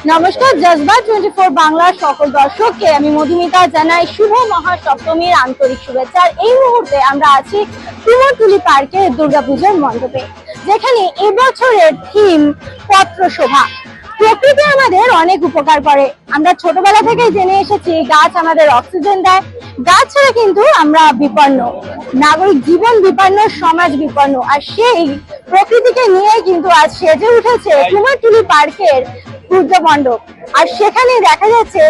নমস্কার, জজবা 24 বাংলার সকল দর্শককে আমি মধুমিতা জানাই শুভ মহাসপ্তমীর আন্তরিক শুভেচ্ছা। এই মুহূর্তে আমরা আছি কুমোরটুলি পার্কের দুর্গাপূজার মণ্ডপে, যেখানে এবছরের থিম পত্রশোভা। প্রকৃতি আমাদের অনেক উপকার করে, আমরা ছোটবেলা থেকেই জেনে এসেছি গাছ আমাদের অক্সিজেন দেয়। গাছ ছাড়া কিন্তু আমরা বিপন্ন, নাগরিক জীবন বিপন্ন, সমাজ বিপন্ন। আর সেই প্রকৃতিকে নিয়ে কিন্তু আজ সেজে উঠেছে কুমোরটুলি পার্কের পূজা মণ্ডপ। আর সেখানে দেখা যাচ্ছে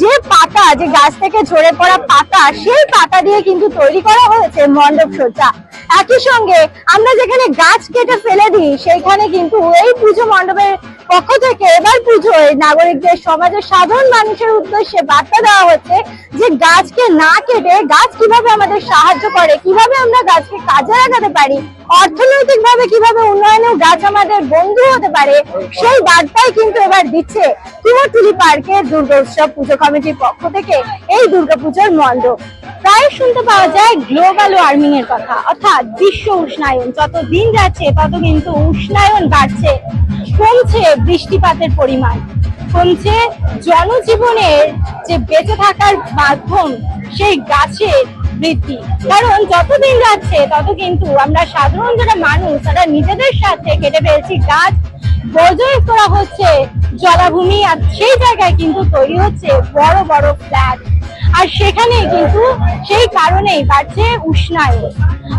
যে পাতা, যে গাছ থেকে ঝরে পড়া পাতা, সেই পাতা দিয়ে কিন্তু তৈরি করা হয়েছে মণ্ডপ সজ্জা। একই সঙ্গে আমরা যেখানে গাছ কেটে ফেলে দিই, সেখানে কিন্তু এই পুজো মণ্ডপের পক্ষ থেকে এবার পুজোয় নাগরিকদের, সমাজের সাধারণ মানুষের উদ্দেশ্যে বার্তা দেওয়া হচ্ছে যে গাছকে না কেটে গাছ কিভাবে আমাদের সাহায্য করে, কিভাবে আমরা গাছকে কাজে লাগাতে পারি, অর্থনৈতিক ভাবে কিভাবে উন্নয়নেও গাছ আমাদের বন্ধু হতে পারে, সেই বার্তাই কিন্তু এবার দিচ্ছে কুমোরটুলি পার্কের দুর্গা উৎসব পুজো কমিটির পক্ষ থেকে এই দুর্গাপূজার মণ্ডপ। প্রায় শুনতে পাওয়া যায় গ্লোবাল ওয়ার্মিং এর কথা, অর্থাৎ বিশ্ব উষ্ণায়ন। যত দিন যাচ্ছে তত কিন্তু উষ্ণায়ন বাড়ছে, কমছে বৃষ্টিপাতের পরিমাণ, কমছে জনজীবনের যে বেঁচে থাকার মাধ্যম সেই গাছের বৃদ্ধি। কারণ যতদিন যাচ্ছে তত কিন্তু আমরা সাধারণ যারা মানুষ, তারা নিজেদের সাথে কেটে ফেলছি গাছ, বর্জন করা হচ্ছে জলাভূমি, আর সেই জায়গায় কিন্তু তৈরি হচ্ছে বড় বড় ফ্ল্যাট। আর সেখানে কিন্তু সেই কারণেই বাড়ছে উষ্ণায়ন।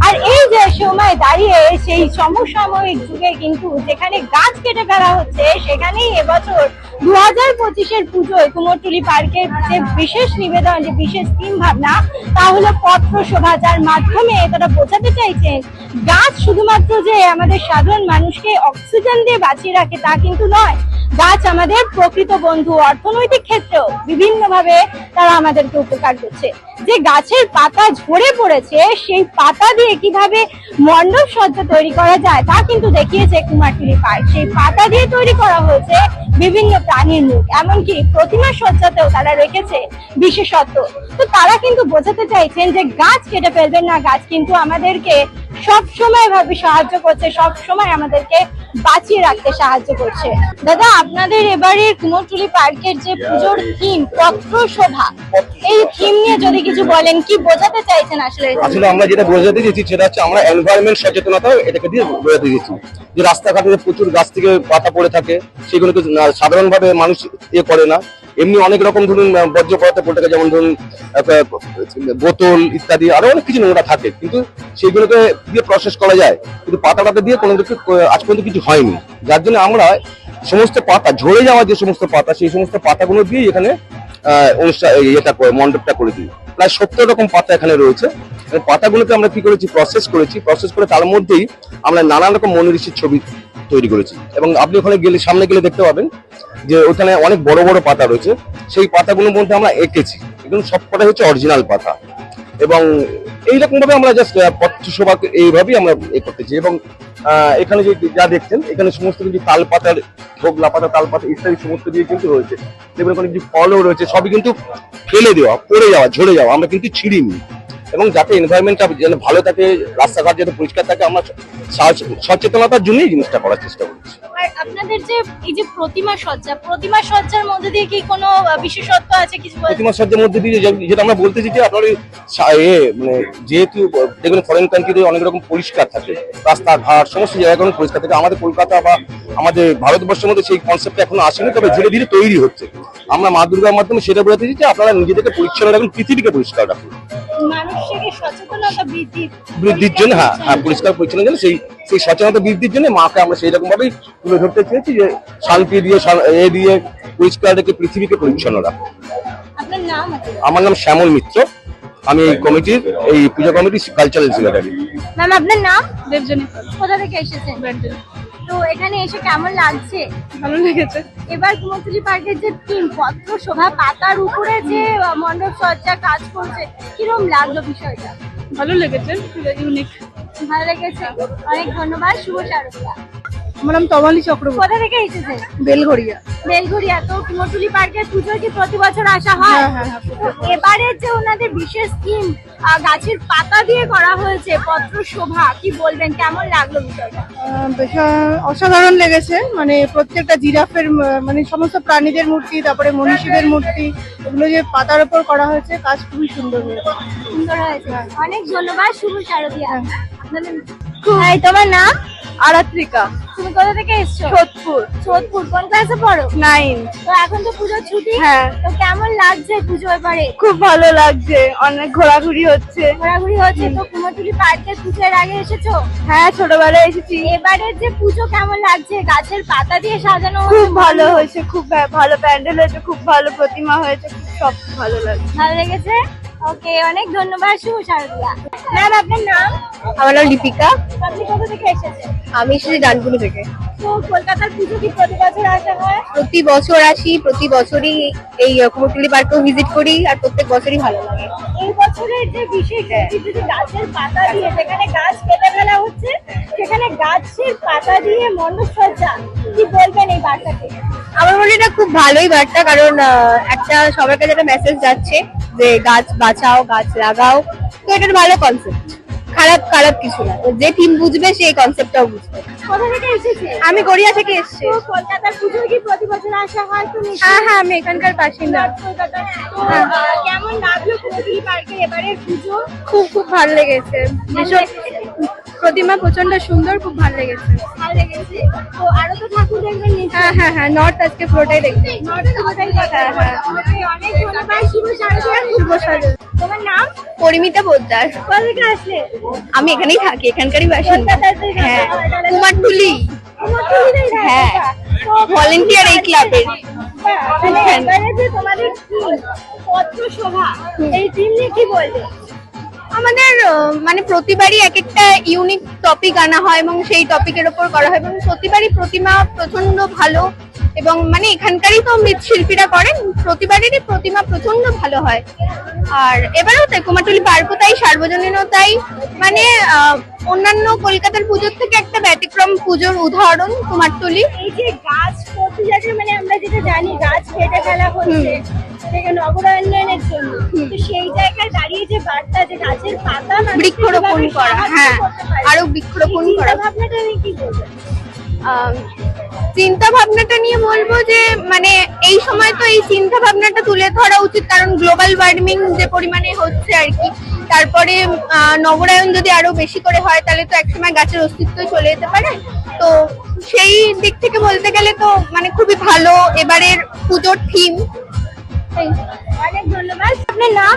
আর এই যে সময় দাঁড়িয়ে সেই সমসাময়িক যুগে কিন্তু যেখানে গাছ কেটে ফেলা হচ্ছে, সেখানেই এবছর 2025-এর পুজোয় কুমোরটুলি পার্কের যে বিশেষ নিবেদন, যে বিশেষ থিম ভাবনা, তা হলো পত্রশোভা। যার মাধ্যমে তারা বোঝাতে চাইছেন গাছ শুধুমাত্র যে আমাদের সাধারণ মানুষকে অক্সিজেন দিয়ে বাঁচিয়ে রাখে তা কিন্তু নয়, গাছ আমাদের প্রকৃত বন্ধু। অর্থনৈতিক ক্ষেত্রেও বিভিন্ন ভাবে তারা আমাদেরকে উপকার করছে। যে গাছের পাতা ঝরে পড়েছে, সেই পাতা দিয়ে কিভাবে মণ্ডপ সজ্জা তৈরি করা যায় তা কিন্তু দেখিয়েছে কুমোরটুলি পার্ক। সেই পাতা দিয়ে তৈরি করা হয়েছে বিভিন্ন প্রাণীর মুখ, এমনকি প্রতিমা সজ্জাতেও তারা রেখেছে বিশেষত্ব। তো তারা কিন্তু বোঝাতে চাইছেন যে গাছ কেটে ফেলবেন না, গাছ কিন্তু আমাদেরকে সব সময় ভাবে সাহায্য করছে, সব সময় আমাদেরকে বাঁচিয়ে রাখতে সাহায্য করছে। দাদা, আপনাদের এবারের কুমোরটুলি পার্কের যে পুজোর থিম পত্রশোভা, এই থিম নিয়ে যদি কিছু বলেন, কি বোঝাতে চাইছেন? আসলে আমরা যেটা বোঝাতে চেয়েছি সেটা হচ্ছে আমরা এনভায়রনমেন্ট সচেতনতা এটাকে দিয়ে বোঝাতে চেয়েছি যে রাস্তাঘাটে প্রচুর গাছ থেকে পাতা পড়ে থাকে, সেগুলোকে সাধারণভাবে মানুষ করে না। এমনি অনেক রকম ধরুন বর্জ্য পদার্থ পড়ে থাকে, যেমন ধরুন বোতল ইত্যাদি, আরো অনেক কিছু নোংরা থাকে, কিন্তু সেগুলোকে দিয়ে প্রসেস করা যায়, কিন্তু পাতাটাতে দিয়ে কোনো কিছু আজ পর্যন্ত কিছু হয়নি। যার জন্য আমরা সমস্ত পাতা, ঝরে যাওয়া যে সমস্ত পাতা, সেই সমস্ত পাতাগুলো দিয়ে এখানে মণ্ডপটা করে দিই। প্রায় 70 রকম পাতা এখানে রয়েছে। পাতাগুলোকে আমরা কি করেছি, প্রসেস করে তার মধ্যেই আমরা নানান রকম মনীষীর ছবি তৈরি করেছি। এবং আপনি ওখানে গেলে, সামনে গেলে দেখতে পাবেন যে ওখানে অনেক বড় বড় পাতা রয়েছে, সেই পাতাগুলোর মধ্যে আমরা এঁকেছি, এগুলো সবকটা হচ্ছে অরিজিনাল পাতা। এবং এইরকম ভাবে আমরা জাস্ট পত্রশোভা এইভাবেই আমরা করতেছি। এবং এখানে যে যা দেখছেন, এখানে সমস্ত কিছু তাল পাতার, ভোগলা পাতা, তাল পাতা ইত্যাদি সমস্ত দিয়ে কিন্তু রয়েছে। যেগুলো ওখানে কিছু ফলও রয়েছে, সবই কিন্তু ফেলে দেওয়া, পড়ে যাওয়া, ঝরে যাওয়া, আমরা কিন্তু ছিঁড়িনি। এবং যাতে এনভায়রনমেন্টটা যেন ভালো থাকে, রাস্তাঘাট যাতে পরিষ্কার থাকে, আমরা সচেতনতার জন্যই জিনিসটা করার চেষ্টা করছি। আর আপনাদের যে এই যে প্রতিমা সজ্জার মধ্যে দিয়ে কি কোনো বিশেষত্ব আছে কিছু? প্রতিমা সজ্জার মধ্যে দিয়ে যেটা আমরা বলতেছি যে আপনার মানে যেহেতু দেখবেন ফরেন কান্ট্রিতে অনেক রকম পরিষ্কার থাকে, রাস্তাঘাট সমস্ত জায়গাগুলো পরিষ্কার থাকে, আমাদের কলকাতা বা আমাদের ভারতবর্ষের মধ্যে সেই কনসেপ্টটা এখনো আসেনি, তবে ধীরে ধীরে তৈরি হচ্ছে। আমরা মা দুর্গার মাধ্যমে সেটা বোঝাতে চাইছি যে আপনারা নিজেদেরকে পরিচ্ছন্ন রাখুন, পৃথিবীকে পরিষ্কার রাখুন, বৃদ্ধির জন্য। হ্যাঁ, পরিষ্কার পরিচ্ছন্ন জন্য সেই সচেতনতা বৃদ্ধির জন্য মাকে আমরা সেই রকম ভাবেই তুলে ধরতে চেয়েছি যে শান্তি দিয়ে, দিয়ে পরিষ্কার রেখে পৃথিবীকে পরিচ্ছন্ন রাখো। আমার নাম শ্যামল মিত্র, আমি এই কমিটির, এই পূজা কমিটির কালচারাল সেক্রেটারি। ম্যাম, আপনার নাম? দেবজনী। কোথা থেকে এসেছেন? তো এখানে এসে কেমন লাগছে? ভালো লেগেছে। এবার কুমোরটুলি পার্কের যে থিম পত্রশোভা, পাতার উপরে যে মণ্ডপ সজ্জা কাজ করছে, কিরকম লাগলো বিষয়টা? ভালো লেগেছে, ইউনিক। ভালো লেগেছে, অনেক ধন্যবাদ, শুভ শারদীয়া। আমার নাম তমালি চক্রবর্তী, কোথা থেকে এসেছেন? বেলঘড়িয়া। বেলঘড়িয়া। তো কুমোরটুলি পার্কের পুজোয় কি প্রতি বছর আসা হয়? হ্যাঁ, তো এবারের যে ওনাদের বিশেষ থিম গাছের পাতা দিয়ে করা হয়েছে পত্র শোভা, কি বলবেন, কেমন লাগলো বিষয়টা? বেশ অসাধারণ লেগেছে, মানে প্রত্যেকটা জিরাফের মানে সমস্ত প্রাণীদের মূর্তি, তারপরে মনীষীদের মূর্তি, এগুলো যে পাতার উপর করা হয়েছে, কাজ খুবই সুন্দর হয়েছে। সুন্দর হয়েছে, অনেক ধন্যবাদ। শুভ শারদিয়া। এই, তোমার নাম? আরাত্রিকা, তুমি কোথা থেকে এসছো? সোদপুর, সোদপুর। কোন ক্লাসে পড়ো? 9। তো এখন তো পুজোর ছুটি। হ্যাঁ। তো কেমন লাগছে পুজো এবারে? খুব ভালো লাগছে, অনেক ঘোরাঘুরি হচ্ছে। ঘোরাঘুরি হচ্ছে। তো কুমোরটুলি পার্কের পুজোর আগে এসেছো? হ্যাঁ, ছোটবেলায় এসেছি। এবারের যে পুজো কেমন লাগছে? গাছের পাতা দিয়ে সাজানো খুব ভালো হয়েছে, খুব ভালো প্যান্ডেল হয়েছে, খুব ভালো প্রতিমা হয়েছে, সব ভালো লাগছে। ভালো লেগেছে। ওকে, অনেক ধন্যবাদ। শুভ শারদিয়া। ম্যাম, আপনার নাম? আমার নাম লিপিকা, আপনি কোথা থেকে এসেছেন? আমি এসেছি ডানকুনি থেকে। তো কলকাতার পুজো কি প্রতি বছর আসা হয়? প্রতি বছর আসি, প্রতি বছরই এই কুমোরটুলি পার্কও ভিজিট করি, আর প্রত্যেক বছরই ভালো লাগে। এই বছরের যে বিশেষ যে গাছের পাতা দিয়ে, যেখানে গাছ কেটে ফেলা হচ্ছে, সেখানে গাছের পাতা দিয়ে মণ্ডপসজ্জা, কি বলবেন এই বার্তাকে? আমার মনে হয় এটা খুব ভালোই বার্তা, কারণ একটা সবার কাছে একটা মেসেজ যাচ্ছে যে গাছ বাঁচাও, গাছ লাগাও। তো এটা একটা ভালো কনসেপ্ট, খারাপ কিছু না। তো যে টিম বুঝবে সেই কনসেপ্টটাও বুঝবে। কোথা থেকে এসেছে? আমি গড়িয়া থেকে এসেছি। তো কলকাতার পুজো কি প্রতি বছর আসা হয়? তুমি? হ্যাঁ, আমি এখানকার বাসিন্দা। কলকাতা। তো কেমন লাগলো কুমোরটুলি পার্কের এবারের পুজো? খুব ভালো লেগেছে, ভীষণ প্রতিমা প্রচন্ড সুন্দর, খুব ভালো লেগেছে। ভালো লেগেছে। তো আরো তো ঠাকুর দেখবেন নিশ্চয়ই? হ্যাঁ, নর্থ আজকে পুরোটাই দেখছি। অনেক ধন্যবাদ। শুভ শারদিয়া। শুভ শারদিয়া। তোমার নাম? পরিমিতা পোদ্দার। কোথা থেকে আসলে? আমি এখানেই থাকি, এখানকারই বাসিন্দা। কলকাতা থেকে? হ্যাঁ, কুমারটুলি। কুমোরটুলিতেই থাকো? হ্যাঁ, তো ভলেন্টিয়ার এই ক্লাবের। তাহলে এবারে যে তোমাদের থিম পত্র শোভা, এই থিম নিয়ে কি বলবে? আমাদের মানে প্রতিবারই এক একটা ইউনিক টপিক আনা হয় এবং সেই টপিকের উপর করা হয়, এবং প্রতিবারই প্রতিমা প্রচন্ড ভালো, এবং মানে এখানকারই তো মৃৎশিল্পীরা করেন, প্রতিবারেরই প্রতিমা প্রচন্ড ভালো হয়। আর এবারেও তাই, কুমারটুলি পার্কও তাই, সার্বজনীনও তাই। মানে অন্যান্য কলকাতার পুজোর থেকে একটা ব্যতিক্রম পুজোর উদাহরণ কুমারটুলি। এই যে গাছ প্রতি জায়গায়, মানে আমরা যেটা জানি গাছ কেটে ফেলা হচ্ছে থেকে নগরায়নের জন্য, তো সেই জায়গায় দাঁড়িয়ে যে বার্তা যে গাছের পাতা বৃক্ষরোপণ করা, হ্যাঁ, আরো বৃক্ষরোপণ করা। ভাবনাটা নিয়ে কি বলবেন? চিন্তা ভাবনাটা নিয়ে বলবো যে মানে এই সময় তো এই চিন্তা ভাবনাটা তুলে ধরা উচিত, কারণ গ্লোবাল ওয়ার্মিং যে পরিমাণে হচ্ছে আর কি। তারপরে নগরায়ন যদি আরো বেশি করে হয়, তাহলে তো একসময় গাছের অস্তিত্ব চলে যেতে পারে। তো সেই দিক থেকে বলতে গেলে তো মানে খুবই ভালো এবারের পুজোর থিম। অনেক ধন্যবাদ। আপনার নাম?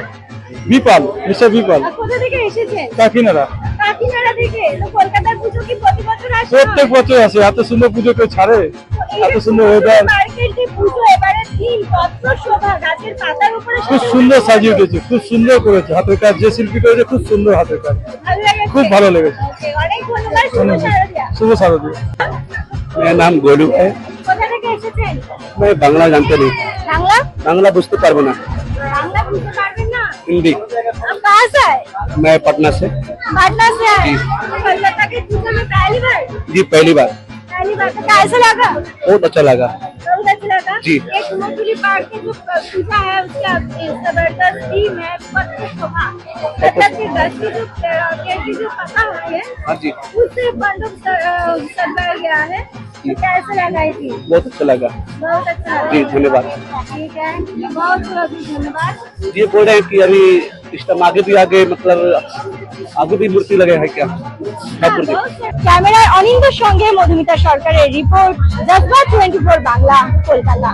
বিপাল, মিস্টার বিপাল, আর কোথা থেকে এসেছেন? কাকিনাড়া। কাকিনাড়া থেকে। তো কলকাতার পুজো কি প্রতি বছর আসে? প্রত্যেক বছর আসে, এত সুন্দর পুজো কেউ ছাড়ে, এত সুন্দর ওয়েদার। মার্কেট যে পুজো এবারে থিম পত্র শোভা, গাছের পাতার উপরে খুব সুন্দর সাজিয়ে উঠেছে, খুব সুন্দর করেছে, হাতের কাজ যে শিল্পী করেছে খুব সুন্দর হাতের কাজ, ভালো লেগেছে? খুব ভালো লেগেছে। Okay, অনেক ধন্যবাদ। শুভ শারদিয়া। शुभ शारदीय। मेरा नाम गोलू है। কোথা থেকে এসেছেন? मैं बांग्ला जानते नहीं, বাংলা? बांग्ला बुझते पारबो ना, बांग्ला बुझते पारबेन ना? हिंदी। आप कहाँ से आए? मैं पटना से। पटना से आए। कोलकाता के पूजा में पहली बार? जी पहली बार, पहली बार। तो कैसा लगा? बहुत अच्छा लगा। बहुत अच्छा लगा। जी। एक कुमोरटुली पार्क के जो पूजा है उसका जबरदस्त थीम है पत्र शोभा, मतलब कि गछ की जो पेड़ की जो पत्ता होती है हाँ जी, उससे मंडप सजाया गया है। तो कैसा लगा ये थीम? बहुत अच्छा लगा। बहुत अच्छा लगा। जी धन्यवाद। ठीक है, बहुत बहुत धन्यवाद। ये बोल रहे हैं कि अभी इस टाइम आगे मतलब आगे भी मूर्ति लगे है क्या ठाकुर जी? ক্যামেরায় অনিন্দের সঙ্গে মধুমিতা সরকারের রিপোর্ট, জজবা 24 বাংলা, কলকাতা।